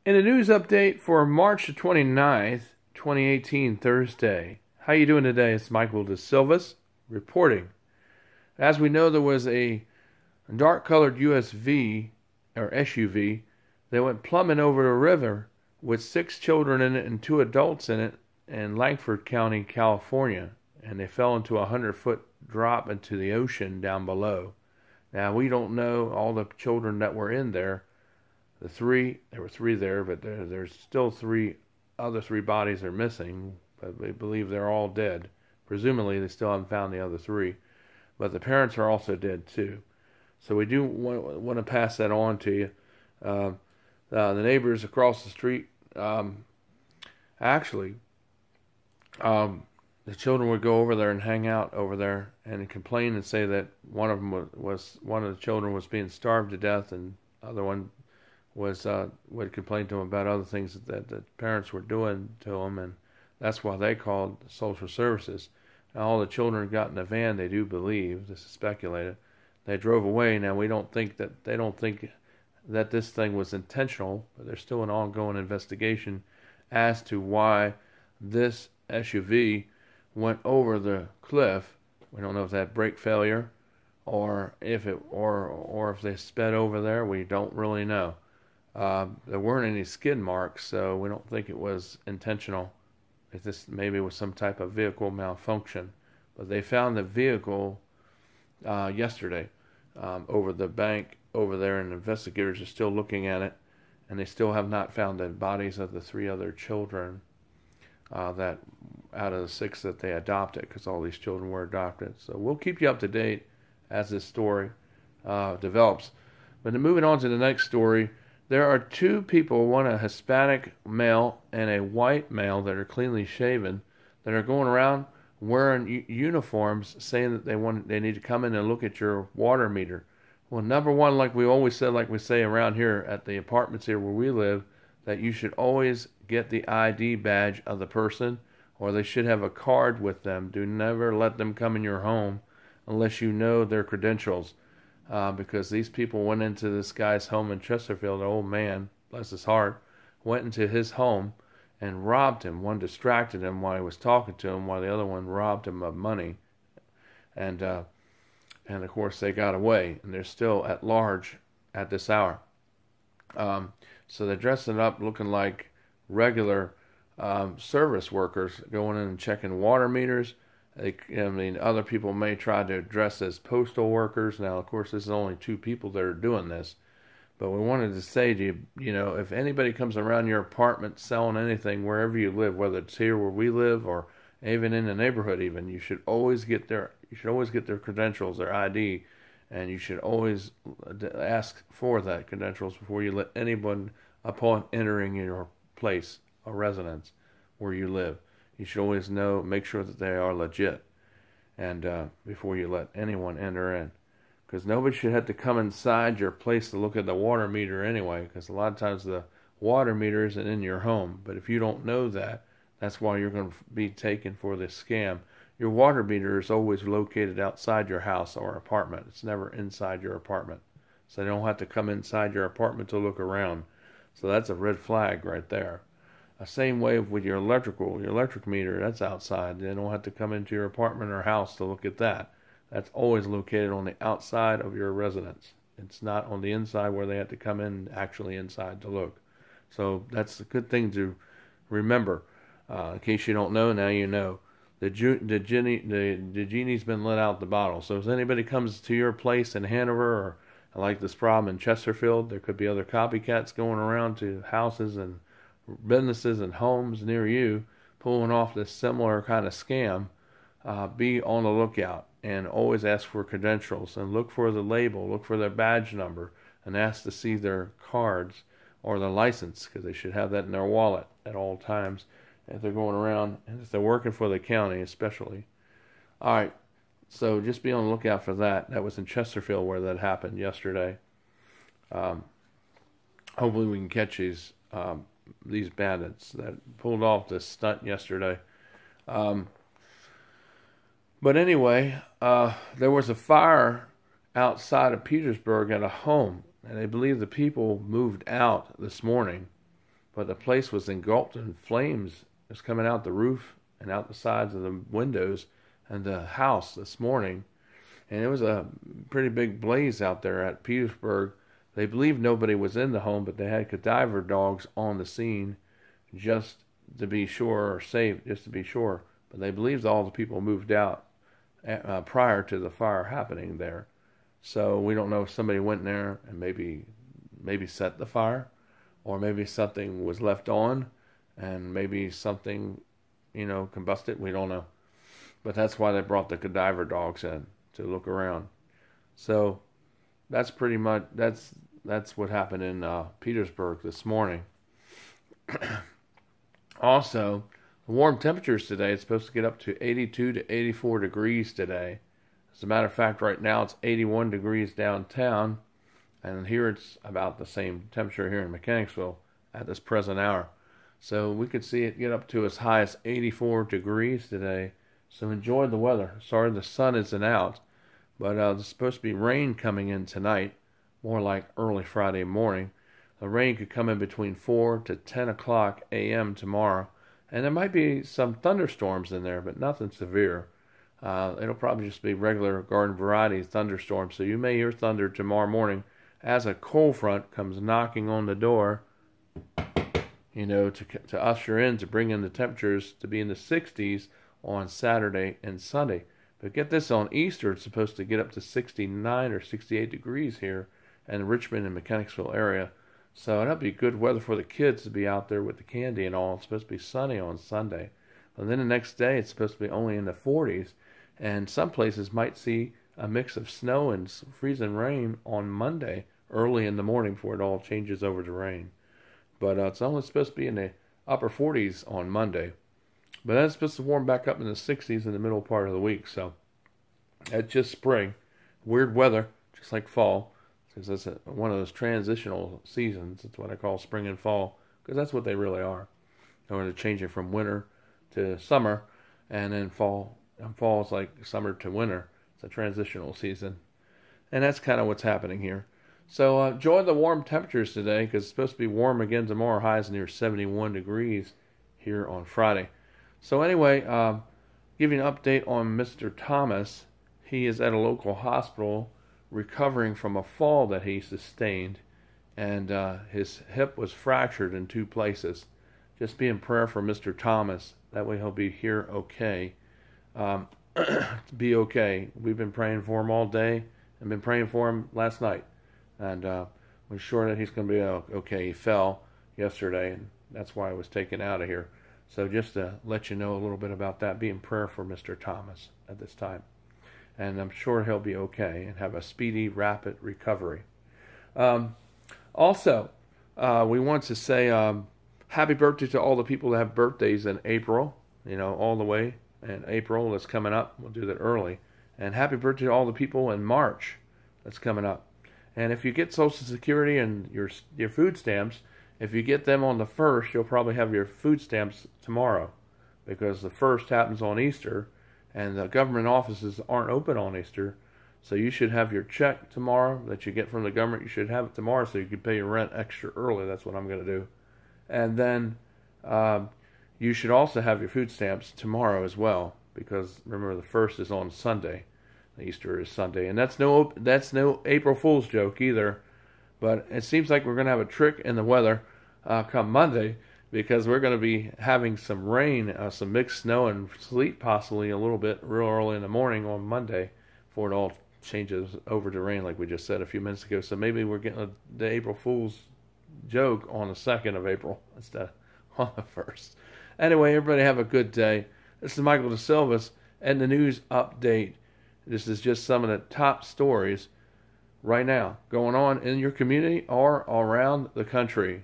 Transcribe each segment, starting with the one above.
In a news update for March the 29th, 2018, Thursday. How you doing today? It's Michael De Silvas reporting. As we know, there was a dark-colored USV, or SUV, that went plumbing over a river with 6 children in it and 2 adults in it in Langford County, California. And they fell into a 100-foot drop into the ocean down below. Now, we don't know all the children that were in there. There were 3 there, but there's still 3 bodies are missing, but we believe they're all dead. Presumably, they still haven't found the other 3, but the parents are also dead too. So we do want to pass that on to you. The neighbors across the street, the children would go over there and hang out over there and complain and say that one of the children was being starved to death, and the other one would complain to them about other things that the parents were doing to them, and that's why they called social services. Now, all the children got in the van, they do believe, this is speculated. They drove away. Now, they don't think that this thing was intentional, but there's still an ongoing investigation as to why this SUV went over the cliff. We don't know if that brake failure or if they sped over there. We don't really know. There weren't any skid marks, so we don't think it was intentional. If this maybe was some type of vehicle malfunction. But they found the vehicle yesterday over the bank over there, and investigators are still looking at it, and they still have not found the bodies of the 3 other children that out of the 6 that they adopted, because all these children were adopted. So we'll keep you up to date as this story develops. But then moving on to the next story, there are 2 people, one a Hispanic male and a white male that are cleanly shaven, that are going around wearing uniforms saying that they need to come in and look at your water meter. Well, number one, like we always said, like we say around here at the apartments here where we live, that you should always get the ID badge of the person, or they should have a card with them. Do never let them come in your home unless you know their credentials. Because these people went into this guy's home in Chesterfield, an old man, bless his heart, went into his home and robbed him. One distracted him while he was talking to him, while the other one robbed him of money. And of course, they got away, and they're still at large at this hour. So they're dressing up looking like regular service workers, going in and checking water meters. Other people may try to dress as postal workers. Now, of course, this is only 2 people that are doing this. But we wanted to say to you, if anybody comes around your apartment selling anything wherever you live, whether it's here where we live or even in the neighborhood even, you should always get their credentials, their ID, and you should always ask for that credentials before you let anyone upon entering your place or residence where you live. You should always make sure that they are legit, and before you let anyone enter in, because nobody should have to come inside your place to look at the water meter anyway. Because a lot of times the water meter isn't in your home, but if you don't know that, that's why you're going to be taken for this scam. Your water meter is always located outside your house or apartment. It's never inside your apartment, so they don't have to come inside your apartment to look around. So that's a red flag right there. Same way with your electric meter, that's outside. They don't have to come into your apartment or house to look at that. That's always located on the outside of your residence. It's not on the inside where they have to come in actually inside to look. So that's a good thing to remember. In case you don't know, now you know. The genie's been let out the bottle. So if anybody comes to your place in Hanover, or like this problem in Chesterfield, there could be other copycats going around to houses and businesses and homes near you pulling off this similar kind of scam. Be on the lookout and always ask for credentials and look for the label, look for their badge number, and ask to see their cards or their license, because they should have that in their wallet at all times if they're going around, and if they're working for the county especially. Alright, so just be on the lookout for that. That was in Chesterfield where that happened yesterday. Hopefully we can catch these bandits that pulled off this stunt yesterday. But anyway, there was a fire outside of Petersburg at a home, and they believe the people moved out this morning. but the place was engulfed in flames. It was coming out the roof and out the sides of the windows and the house this morning. And it was a pretty big blaze out there at Petersburg. They believe nobody was in the home, but they had cadaver dogs on the scene just to be sure, or safe, just to be sure. But they believe all the people moved out prior to the fire happening there. So we don't know if somebody went in there and maybe set the fire, or maybe something was left on, and maybe something, combusted. We don't know. But that's why they brought the cadaver dogs in, to look around. So that's pretty much, that's what happened in Petersburg this morning. Also, the warm temperatures today, it's supposed to get up to 82 to 84 degrees today. As a matter of fact, right now it's 81 degrees downtown, and here it's about the same temperature here in Mechanicsville at this present hour. So we could see it get up to as high as 84 degrees today. So enjoy the weather. Sorry the sun isn't out, but there's supposed to be rain coming in tonight, more like early Friday morning. The rain could come in between 4 to 10 o'clock a.m. tomorrow, and there might be some thunderstorms in there, but nothing severe. It'll probably just be regular garden variety thunderstorms, so you may hear thunder tomorrow morning as a cold front comes knocking on the door, to usher in, to bring in the temperatures to be in the 60s on Saturday and Sunday. But get this, on Easter, it's supposed to get up to 69 or 68 degrees here in the Richmond and Mechanicsville area. So that'll be good weather for the kids to be out there with the candy and all. It's supposed to be sunny on Sunday. And then the next day, it's supposed to be only in the 40s. And some places might see a mix of snow and freezing rain on Monday, early in the morning, before it all changes over to rain. But it's only supposed to be in the upper 40s on Monday. But then it's supposed to warm back up in the 60s in the middle part of the week. So it's just spring. Weird weather, just like fall. Because that's one of those transitional seasons. It's what I call spring and fall, because that's what they really are. They're changing from winter to summer, and then fall. And fall is like summer to winter. It's a transitional season. And that's kind of what's happening here. So enjoy the warm temperatures today, because it's supposed to be warm again tomorrow. Highs near 71 degrees here on Friday. So anyway, give you an update on Mr. Thomas. He is at a local hospital recovering from a fall that he sustained, and his hip was fractured in 2 places. Just be in prayer for Mr. Thomas. That way he'll be here okay. Be okay. We've been praying for him all day, and been praying for him last night. And we're sure that he's going to be okay. He fell yesterday, and that's why he was taken out of here. So just to let you know a little bit about that, be in prayer for Mr. Thomas at this time. And I'm sure he'll be okay and have a speedy, rapid recovery. Also, we want to say happy birthday to all the people that have birthdays in April, all the way in April that's coming up. We'll do that early. And happy birthday to all the people in March that's coming up. And if you get Social Security and your food stamps, if you get them on the 1st, you'll probably have your food stamps tomorrow, because the 1st happens on Easter, and the government offices aren't open on Easter. So you should have your check tomorrow that you get from the government. You should have it tomorrow so you can pay your rent extra early. That's what I'm going to do. And then you should also have your food stamps tomorrow as well, because remember, the 1st is on Sunday. Easter is Sunday. And that's no April Fool's joke either. But it seems like we're going to have a trick in the weather come Monday, because we're going to be having some rain, some mixed snow and sleet, possibly a little bit real early in the morning on Monday, before it all changes over to rain, like we just said a few minutes ago. So maybe we're getting the April Fool's joke on the 2nd of April instead of on the 1st. Anyway, everybody have a good day. This is Michael DeSilvas and the news update. This is just some of the top stories right now going on in your community or around the country,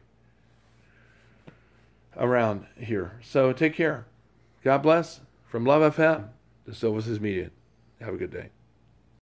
around here. So take care. God bless. From Love FM, DeSilvas Media. Have a good day.